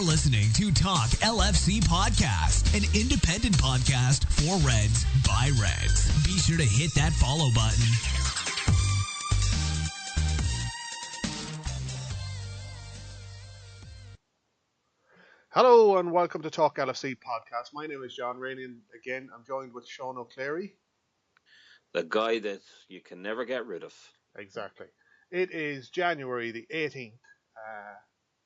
You're listening to Talk LFC Podcast, an independent podcast for Reds by Reds. Be sure to hit that follow button. Hello and welcome to Talk LFC Podcast. My name is John Rainey and again I'm joined with Sean O'Cleary. The guy that you can never get rid of. Exactly. It is January the 18th,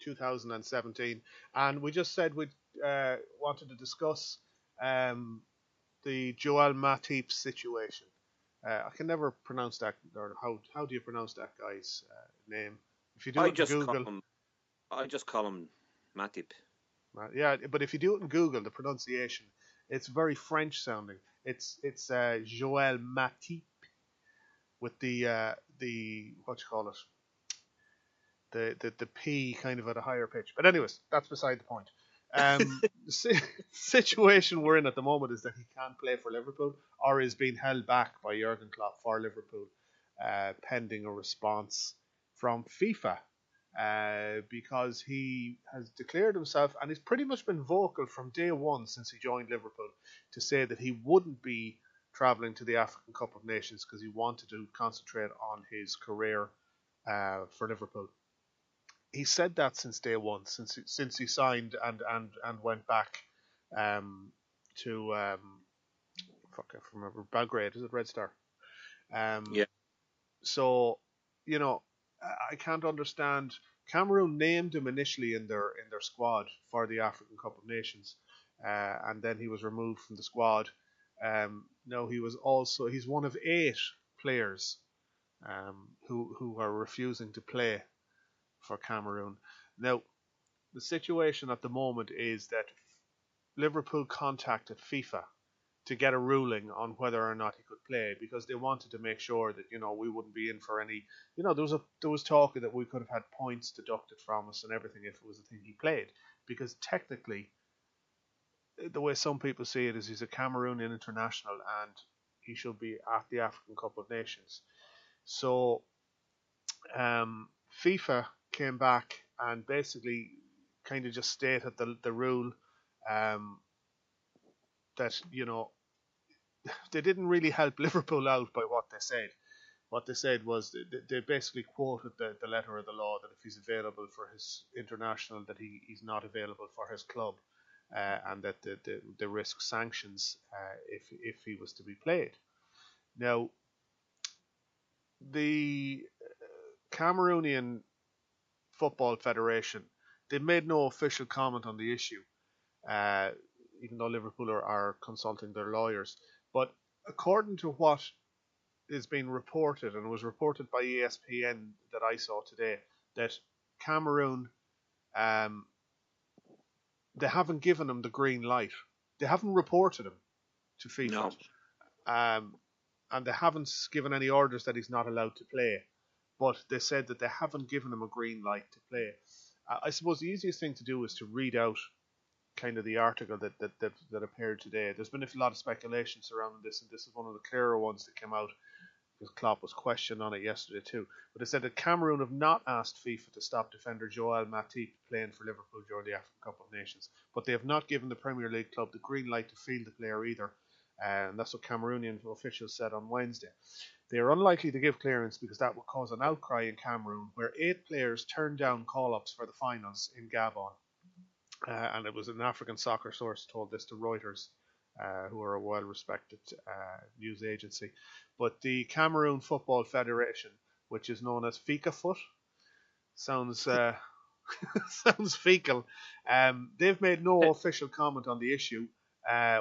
2017, and we just said we wanted to discuss the Joel Matip situation. I can never pronounce that, or how do you pronounce that guy's name? If you do it in Google, I just call him Matip. Yeah, but if you do it in Google, the pronunciation, it's very French sounding. It's Joel Matip with the what you call it, the P kind of at a higher pitch. But anyways, that's beside the point. The situation we're in at the moment is that he can't play for Liverpool, or is being held back by Jurgen Klopp for Liverpool, pending a response from FIFA. Because he has declared himself, and he's pretty much been vocal from day one since he joined Liverpool, to say that he wouldn't be travelling to the African Cup of Nations because he wanted to concentrate on his career for Liverpool. He said that since day one, since he signed and went back to I remember Belgrade. Is it Red Star? Yeah. So I can't understand. Cameroon named him initially in their squad for the African Cup of Nations, and then he was removed from the squad. No, he's one of 8 players who are refusing to play for Cameroon. Now, the situation at the moment is that Liverpool contacted FIFA to get a ruling on whether or not he could play, because they wanted to make sure that we wouldn't be in for any. There was talk that we could have had points deducted from us and everything if it was a thing he played, because technically, the way some people see it is he's a Cameroonian international and he should be at the African Cup of Nations. So FIFA came back and basically kind of just stated the rule that they didn't really help Liverpool out by what they said. What they said was they basically quoted the letter of the law that if he's available for his international, that he's not available for his club, and that they risk sanctions if he was to be played. Now, the Cameroonian Football Federation, they made no official comment on the issue, even though Liverpool are consulting their lawyers. But according to what is being reported, and was reported by ESPN that I saw today, that Cameroon, they haven't given him the green light. They haven't reported him to FIFA. No. And they haven't given any orders that he's not allowed to play. But they said that they haven't given him a green light to play. I suppose the easiest thing to do is to read out kind of the article that appeared today. There's been a lot of speculation surrounding this, and this is one of the clearer ones that came out, because Klopp was questioned on it yesterday too. But it said that Cameroon have not asked FIFA to stop defender Joel Matip playing for Liverpool during the African Cup of Nations, but they have not given the Premier League club the green light to field the player either, and that's what Cameroonian officials said on Wednesday. They are unlikely to give clearance because that would cause an outcry in Cameroon, where 8 players turned down call-ups for the finals in Gabon. And it was an African soccer source told this to Reuters, who are a well-respected news agency. But the Cameroon Football Federation, which is known as FICAFoot, sounds sounds fecal. They've made no official comment on the issue,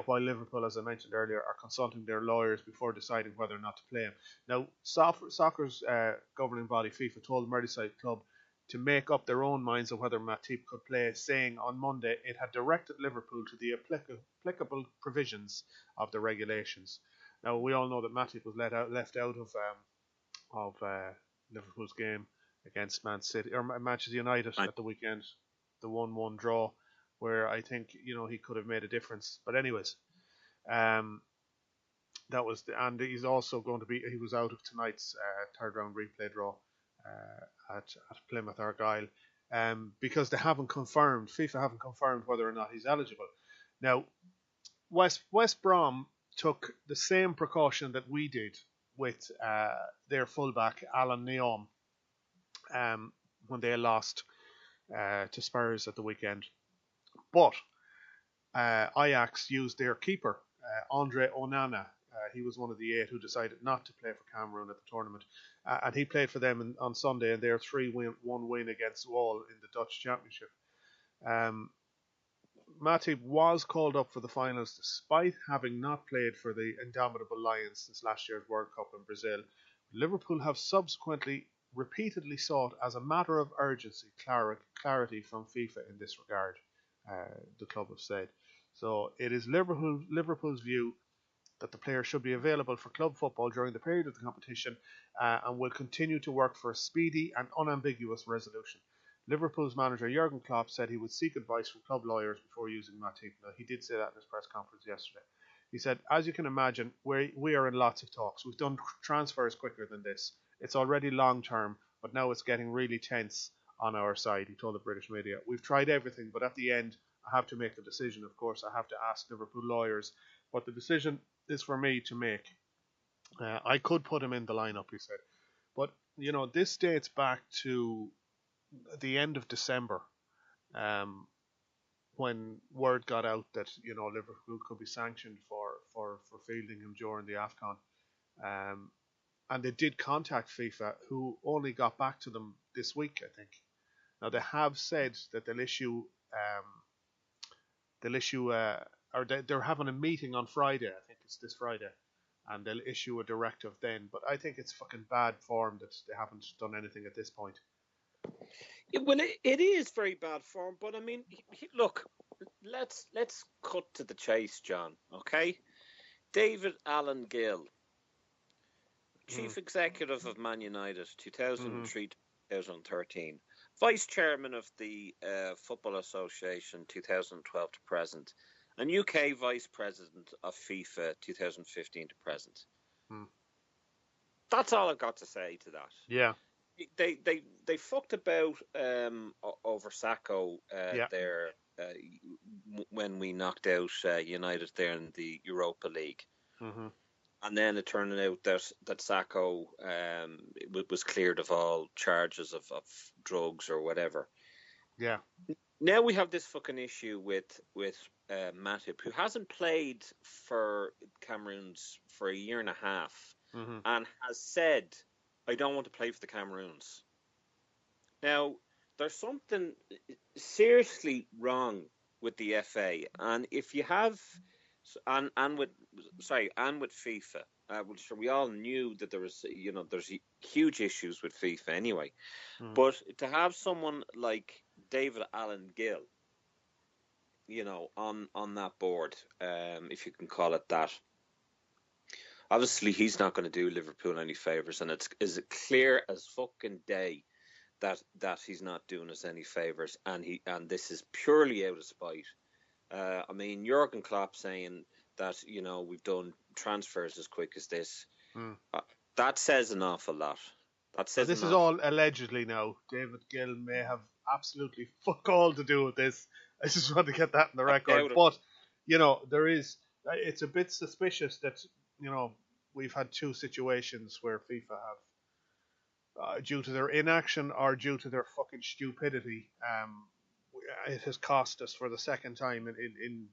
while Liverpool, as I mentioned earlier, are consulting their lawyers before deciding whether or not to play him. Now, soccer's governing body, FIFA, told the Merseyside club to make up their own minds on whether Matip could play, saying on Monday it had directed Liverpool to the applicable provisions of the regulations. Now, we all know that Matip was left out of Liverpool's game against Manchester United at the weekend, the 1-1 draw, where I think he could have made a difference. But anyways, and he's also going to be. He was out of tonight's third round replay draw at Plymouth Argyle. because they haven't confirmed, FIFA haven't confirmed whether or not he's eligible. Now, West Brom took the same precaution that we did with their fullback, Alan Neom, when they lost to Spurs at the weekend. But Ajax used their keeper, Andre Onana. He was one of the 8 who decided not to play for Cameroon at the tournament. And he played for them on Sunday in their 3-1 win against Wall in the Dutch Championship. Matip was called up for the finals despite having not played for the Indomitable Lions since last year's World Cup in Brazil. Liverpool have subsequently repeatedly sought, as a matter of urgency, clarity from FIFA in this regard, the club have said. So it is Liverpool's view that the player should be available for club football during the period of the competition and will continue to work for a speedy and unambiguous resolution. Liverpool's manager Jurgen Klopp said he would seek advice from club lawyers before using Matip. Now, he did say that in his press conference yesterday. He said, as you can imagine, we are in lots of talks. We've done transfers quicker than this. It's already long term, but now it's getting really tense on our side, he told the British media. We've tried everything, but at the end, I have to make the decision. Of course, I have to ask Liverpool lawyers, but the decision is for me to make. I could put him in the lineup, he said. But, this dates back to the end of December, when word got out that Liverpool could be sanctioned for fielding him during the AFCON, and they did contact FIFA, who only got back to them this week, I think. Now they have said that they're having a meeting on Friday. I think it's this Friday, and they'll issue a directive then. But I think it's fucking bad form that they haven't done anything at this point. Well, it is very bad form, but I mean, look, let's cut to the chase, John. Okay, David Allen Gill, Chief Executive of Man United, 2003 to 2013, Vice Chairman of the Football Association, 2012 to present, and UK Vice President of FIFA, 2015 to present. That's all I've got to say to that. Yeah. They fucked about over Sacco there when we knocked out United there in the Europa League, and then it turned out that Sacco was cleared of all charges of drugs or whatever. Yeah. Now we have this fucking issue with Matip, who hasn't played for Cameroons for a year and a half, and has said, I don't want to play for the Cameroons. Now, there's something seriously wrong with the FA, and if you have, and with FIFA, which we all knew that there was, there's huge issues with FIFA anyway. But to have someone like David Allen Gill, on that board, if you can call it that. Obviously, he's not going to do Liverpool any favours, and it's clear as fucking day that he's not doing us any favours, and this is purely out of spite. I mean, Jurgen Klopp saying that we've done transfers as quick as this. That says an awful lot. This is all allegedly now. David Gill may have absolutely fuck all to do with this. I just want to get that in the record. But it's a bit suspicious that. We've had two situations where FIFA have, due to their inaction or due to their fucking stupidity, it has cost us for the second time in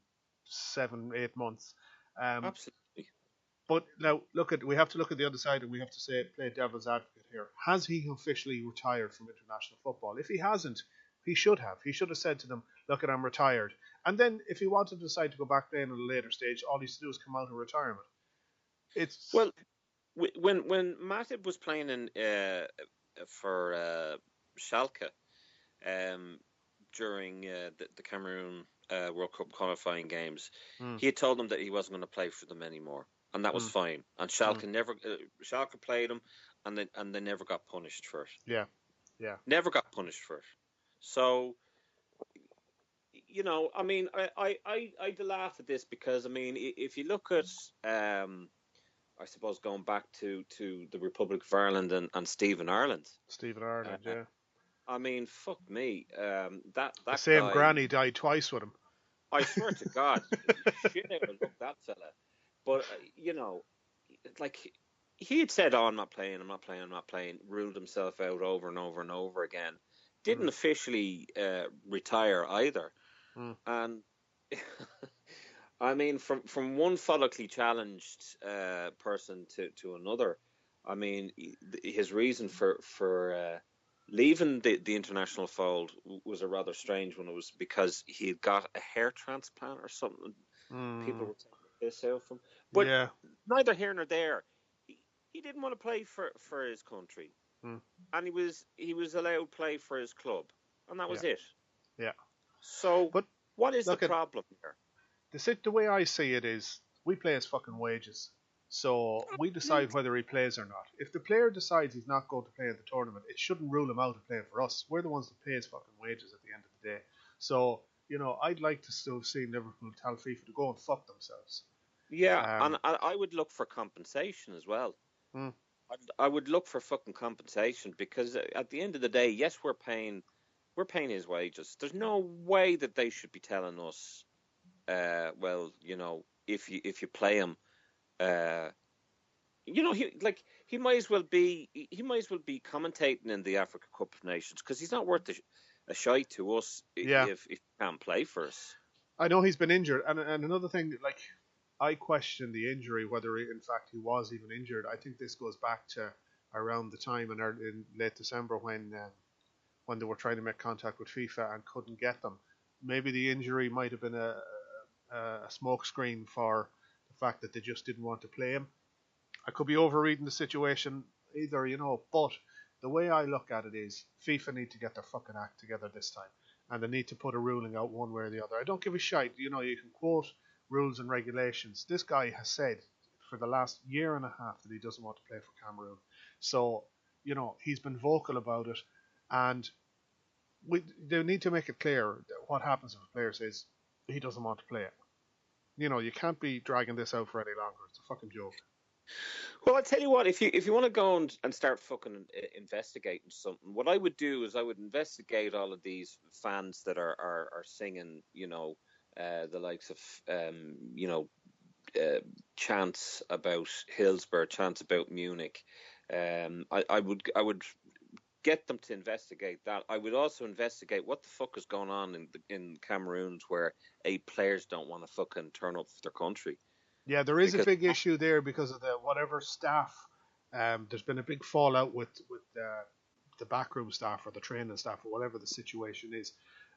7-8 months. Absolutely. But now, we have to look at the other side, and we have to play devil's advocate here. Has he officially retired from international football? If he hasn't, he should have. He should have said to them, look, I'm retired. And then if he wanted to decide to go back playing at a later stage, all he has to do is come out of retirement. Well, when Matip was playing for Schalke during the Cameroon World Cup qualifying games, he had told them that he wasn't going to play for them anymore, and that was fine. And Schalke Schalke played him, and they never got punished for it. Yeah, never got punished for it. So, I mean, I laugh at this because, I mean, if you look at I suppose going back to the Republic of Ireland and Stephen Ireland. Stephen Ireland, yeah. I mean, fuck me. That The same guy. granny died twice with him. I swear to God, shit out of luck, that fella. But like he had said, "Oh, I'm not playing. I'm not playing. I'm not playing." Ruled himself out over and over and over again. Didn't officially retire either. And I mean, from one follically challenged person to another, I mean, his reason for leaving the international fold was a rather strange one. It was because he had got a hair transplant or something. People were taking this out from, but Yeah. neither here nor there. He didn't want to play for his country, and he was allowed to play for his club, and that was it. Yeah. So, But what is the look at problem here? the way I see it is we play his fucking wages. So we decide whether he plays or not. If the player decides he's not going to play in the tournament, it shouldn't rule him out of playing for us. We're the ones that pay his fucking wages at the end of the day. So, I'd like to still see Liverpool tell FIFA to go and fuck themselves. Yeah, and I would look for compensation as well. I would look for fucking compensation because at the end of the day, yes, we're paying his wages. There's no way that they should be telling us, well, if you play him, he might as well be commentating in the Africa Cup of Nations because he's not worth a shite to us if he can't play for us. I know he's been injured, and another thing, like I question the injury, whether in fact he was even injured. I think this goes back to around the time in late December when they were trying to make contact with FIFA and couldn't get them. Maybe the injury might have been a smokescreen for the fact that they just didn't want to play him. I could be overreading the situation either, but the way I look at it is FIFA need to get their fucking act together this time, and they need to put a ruling out one way or the other. I don't give a shite. You can quote rules and regulations. This guy has said for the last year and a half that he doesn't want to play for Cameroon. So, he's been vocal about it, and they need to make it clear that what happens if a player says he doesn't want to play it. You can't be dragging this out for any longer. It's a fucking joke. Well, I tell you what, if you want to go and start fucking investigating something, what I would do is I would investigate all of these fans that are singing, the likes of, chants about Hillsborough, chants about Munich. I would get them to investigate that. I would also investigate what the fuck is going on in Cameroons where players don't want to fucking turn up for their country. Yeah, there is a big issue there because of the whatever staff. There's been a big fallout with the backroom staff or the training staff or whatever the situation is.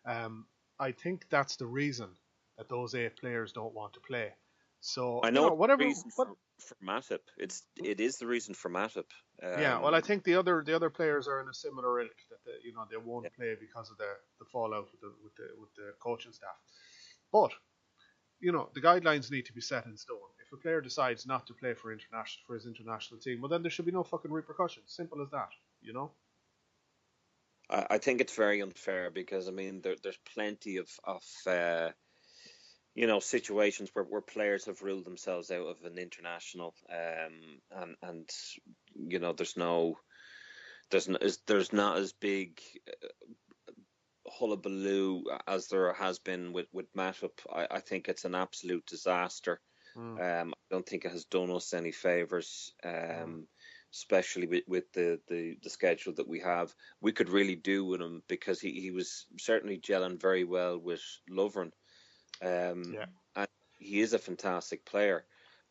I think that's the reason that those 8 players don't want to play. So I know whatever. The reason for Matip. It is the reason for Matip. Yeah, well, I think the other players are in a similar ilk that they won't play because of the fallout with the coaching staff. But the guidelines need to be set in stone. If a player decides not to play for his international team, well, then there should be no fucking repercussions. Simple as that. I think it's very unfair because I mean there's plenty of situations where players have ruled themselves out of an international, and there's not as big hullabaloo as there has been with Matip. I think it's an absolute disaster. I don't think it has done us any favours, especially with the schedule that we have. We could really do with him because he was certainly gelling very well with Lovren. And he is a fantastic player.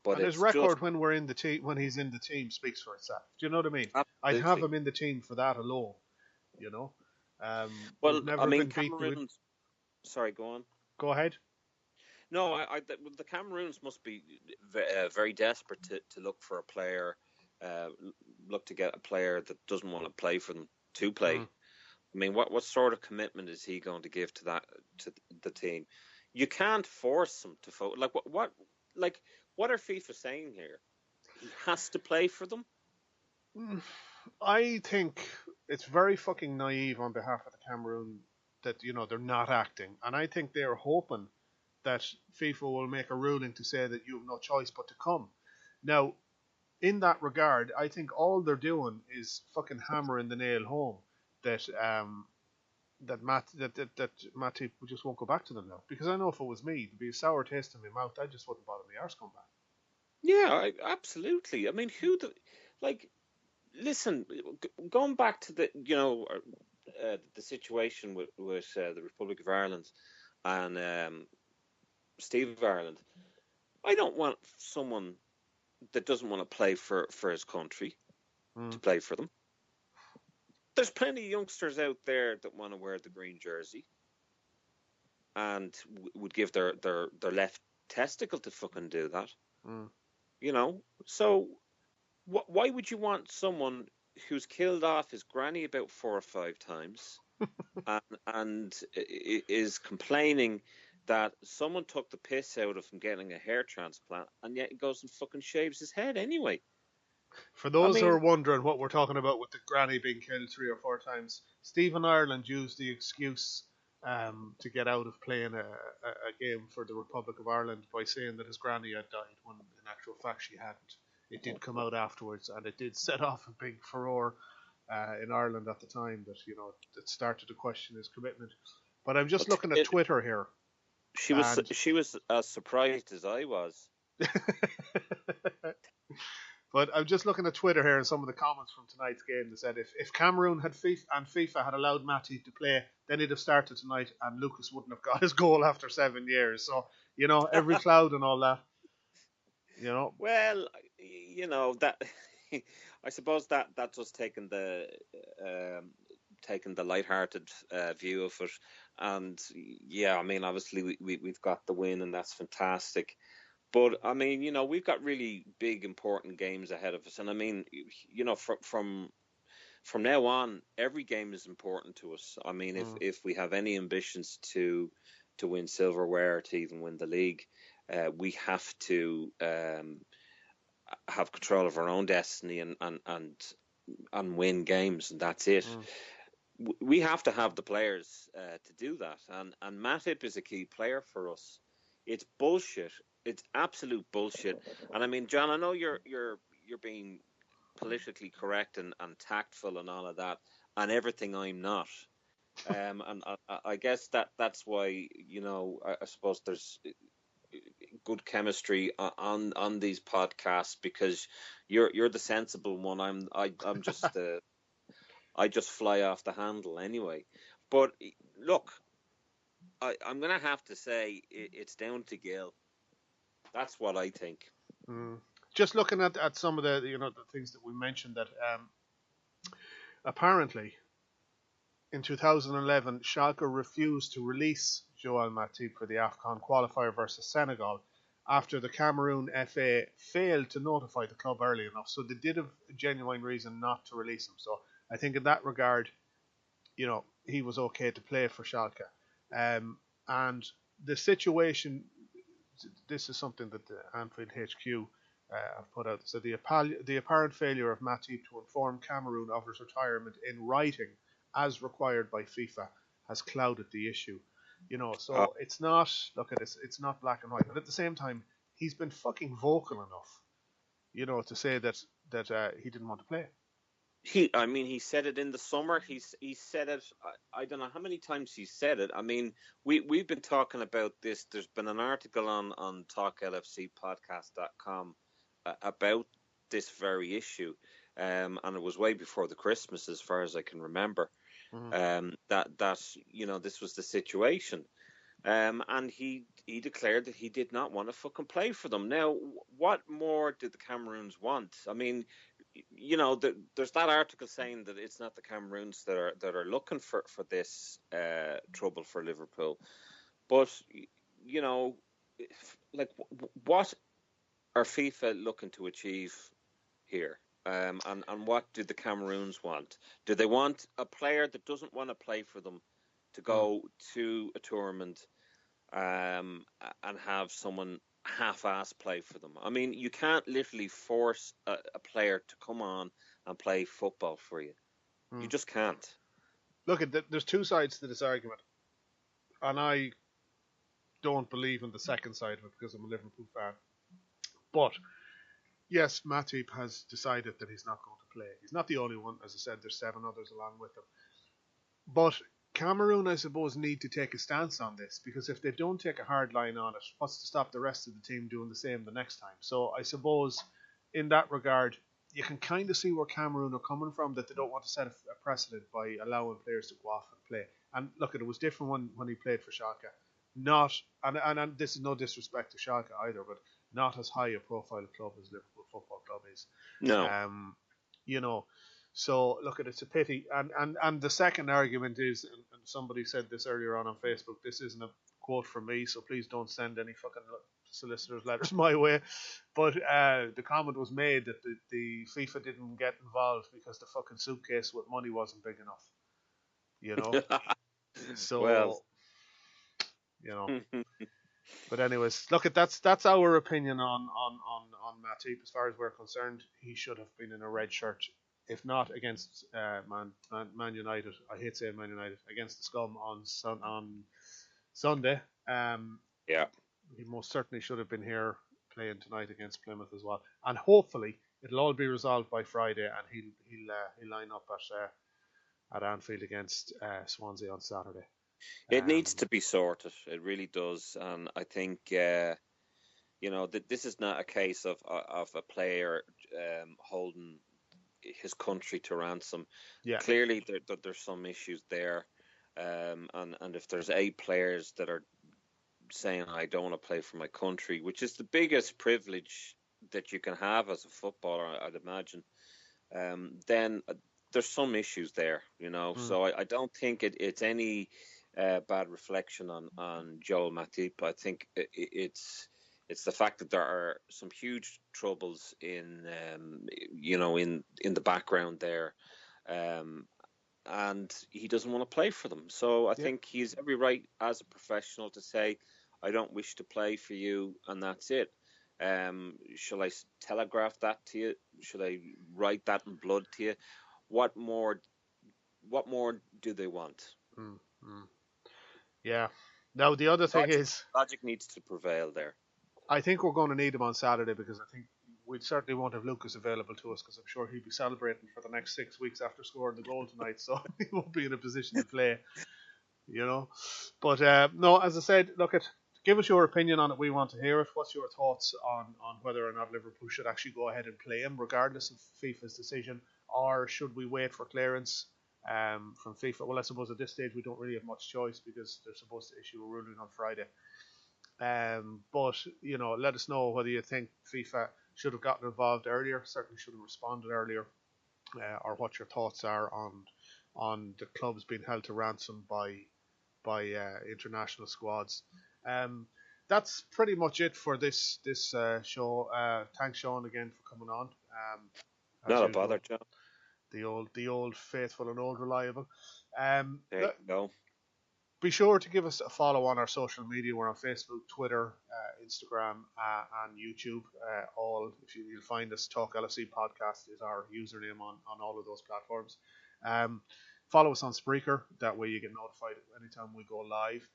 But and his record when we're in the team, when he's in the team, speaks for itself. Do you know what I mean? Absolutely. I'd have him in the team for that alone. Well, I mean, Cameroons. Sorry, go on. Go ahead. No, the Cameroons must be very desperate to look for a player, look to get a player that doesn't want to play for them to play. I mean, what sort of commitment is he going to give to the team? You can't force him to vote. What are FIFA saying here? He has to play for them. I think it's very fucking naive on behalf of the Cameroon that they're not acting, and I think they're hoping that FIFA will make a ruling to say that you have no choice but to come. Now, in that regard, I think all they're doing is fucking hammering the nail home that Matip just won't go back to them now. Because I know if it was me, there'd be a sour taste in my mouth. I just wouldn't bother my arse going back. Yeah, absolutely. I mean, like, listen, going back to the situation with the Republic of Ireland and Steve of Ireland. I don't want someone that doesn't want to play for his country to play for them. There's plenty of youngsters out there that want to wear the green jersey and would give their left testicle to fucking do that. So why would you want someone who's killed off his granny about 4 or 5 times and is complaining that someone took the piss out of him getting a hair transplant, and yet he goes and fucking shaves his head anyway? For those who are wondering what we're talking about with the granny being killed 3 or 4 times, Stephen Ireland used the excuse to get out of playing a game for the Republic of Ireland by saying that his granny had died, when in actual fact she hadn't. It did come out afterwards, and it did set off a big furore in Ireland at the time that, it started to question his commitment. But I'm just looking at Twitter here. She was as surprised as I was. But I'm just looking at Twitter here and some of the comments from tonight's game that said if Cameroon had FIFA had allowed Matip to play, then he'd have started tonight and Lucas wouldn't have got his goal after 7 years. So, every cloud and all that. Well, that I suppose that's us taking the lighthearted view of it. And yeah, I mean, obviously we've got the win and that's fantastic. But I mean, we've got really big, important games ahead of us. And I mean, from now on, every game is important to us. I mean, if we have any ambitions to win silverware, to even win the league, we have to have control of our own destiny and win games, and that's it. We have to have the players to do that, and Matip is a key player for us. It's bullshit. It's absolute bullshit. And I mean, John, I know you're being politically correct and tactful and all of that, and everything I'm not. And I guess that's why I suppose there's good chemistry on these podcasts, because you're the sensible one. I'm just I just fly off the handle anyway. But look, I'm gonna have to say it's down to Gil. That's what I think. Just looking at some of the the things that we mentioned, that apparently in 2011 Schalke refused to release Joel Matip for the AFCON qualifier versus Senegal after the Cameroon FA failed to notify the club early enough. So they did have a genuine reason not to release him. So I think in that regard, he was okay to play for Schalke. And the situation, this is something that the Anfield HQ have put out. So the apparent failure of Matip to inform Cameroon of his retirement in writing, as required by FIFA, has clouded the issue. So it's not, look at this, it's not black and white. But at the same time, he's been fucking vocal enough, to say that he didn't want to play. He said it in the summer. He said it. I don't know how many times he said it. I mean, we've been talking about this. There's been an article on talklfcpodcast.com about this very issue, and it was way before the Christmas, as far as I can remember. That this was the situation, and he declared that he did not want to fucking play for them. Now, what more did the Cameroons want? I mean, there's that article saying that it's not the Cameroons that are looking for this trouble for Liverpool, but what are FIFA looking to achieve here? And what do the Cameroons want? Do they want a player that doesn't want to play for them to go to a tournament and have someone half-ass play for them? I mean, you can't literally force a player to come on and play football for you. You just can't. Look, there's two sides to this argument, and I don't believe in the second side of it because I'm a Liverpool fan. But yes, Matip has decided that he's not going to play. He's not the only one. As I said, there's 7 others along with him. But Cameroon, I suppose, need to take a stance on this, because if they don't take a hard line on it, what's to stop the rest of the team doing the same the next time? So I suppose in that regard, you can kind of see where Cameroon are coming from, that they don't want to set a precedent by allowing players to go off and play. And look, it was different when he played for Schalke. Not, and this is no disrespect to Schalke either, but not as high a profile club as Liverpool Football Club is. No. You know, so look, it's a pity. And the second argument is, and somebody said this earlier on Facebook, this isn't a quote from me, so please don't send any fucking solicitors' letters my way. But the comment was made that the FIFA didn't get involved because the fucking suitcase with money wasn't big enough. You know? So, well. You know. But anyways, look, that's our opinion on Matip. As far as we're concerned, he should have been in a red shirt. If not against Man United, I hate saying Man United, against the scum on Sunday. Yeah. He most certainly should have been here playing tonight against Plymouth as well. And hopefully it'll all be resolved by Friday, and he'll line up at Anfield against Swansea on Saturday. It needs to be sorted. It really does. And I think, this is not a case of a player holding his country to ransom. Yeah. Clearly, there's some issues there. And if there's 8 players that are saying, I don't want to play for my country, which is the biggest privilege that you can have as a footballer, I'd imagine, then there's some issues there, So I don't think it's any bad reflection on Joel Matip. I think it's the fact that there are some huge troubles in the background there, and he doesn't want to play for them. So I think he's every right as a professional to say, I don't wish to play for you, and that's it. Shall I telegraph that to you? Should I write that in blood to you? What more do they want? Yeah. Now, the other thing is, logic needs to prevail there. I think we're going to need him on Saturday, because I think we certainly won't have Lucas available to us, because I'm sure he'll be celebrating for the next 6 weeks after scoring the goal tonight, so he won't be in a position to play, But no, as I said, look, give us your opinion on it. We want to hear it. What's your thoughts on whether or not Liverpool should actually go ahead and play him, regardless of FIFA's decision, or should we wait for clearance from FIFA? Well, I suppose at this stage we don't really have much choice, because they're supposed to issue a ruling on Friday. But let us know whether you think FIFA should have gotten involved earlier, certainly should have responded earlier, or what your thoughts are on the clubs being held to ransom by international squads. That's pretty much it for this show. Thanks, Sean, again for coming on. Not a bother, John. The old faithful and old reliable. There you go. Be sure to give us a follow on our social media. We're on Facebook, Twitter, Instagram, and YouTube. You'll find us. Talk LFC Podcast is our username on all of those platforms. Follow us on Spreaker. That way you get notified anytime we go live.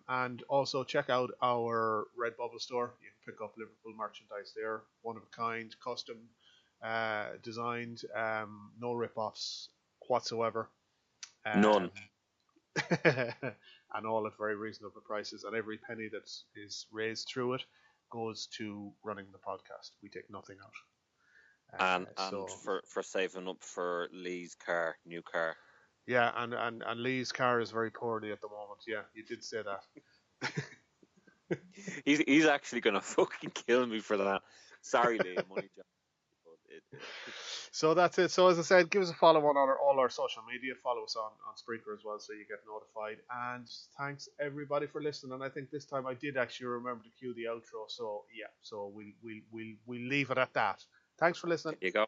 And also check out our Redbubble store. You can pick up Liverpool merchandise there. One of a kind, custom designed, no rip-offs whatsoever. None. And all at very reasonable prices, and every penny that is raised through it goes to running the podcast. We take nothing out. And for saving up for Lee's new car. Yeah, and Lee's car is very poorly at the moment. Yeah, you did say that. he's actually gonna fucking kill me for that. Sorry, Lee, I'm only joking. So that's it. So as I said, give us a follow on all our social media. Follow us on Spreaker as well, so you get notified. And thanks everybody for listening. And I think this time I did actually remember to cue the outro. So yeah, so we'll leave it at that. Thanks for listening. There you go.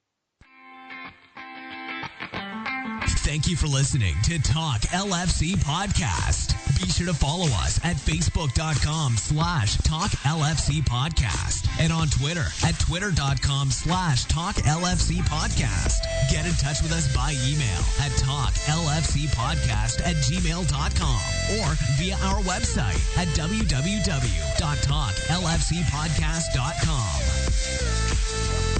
Thank you for listening to Talk LFC Podcast. Be sure to follow us at facebook.com/Talk LFC Podcast and on Twitter at twitter.com/Talk LFC Podcast. Get in touch with us by email at talklfcpodcast@gmail.com or via our website at www.talklfcpodcast.com.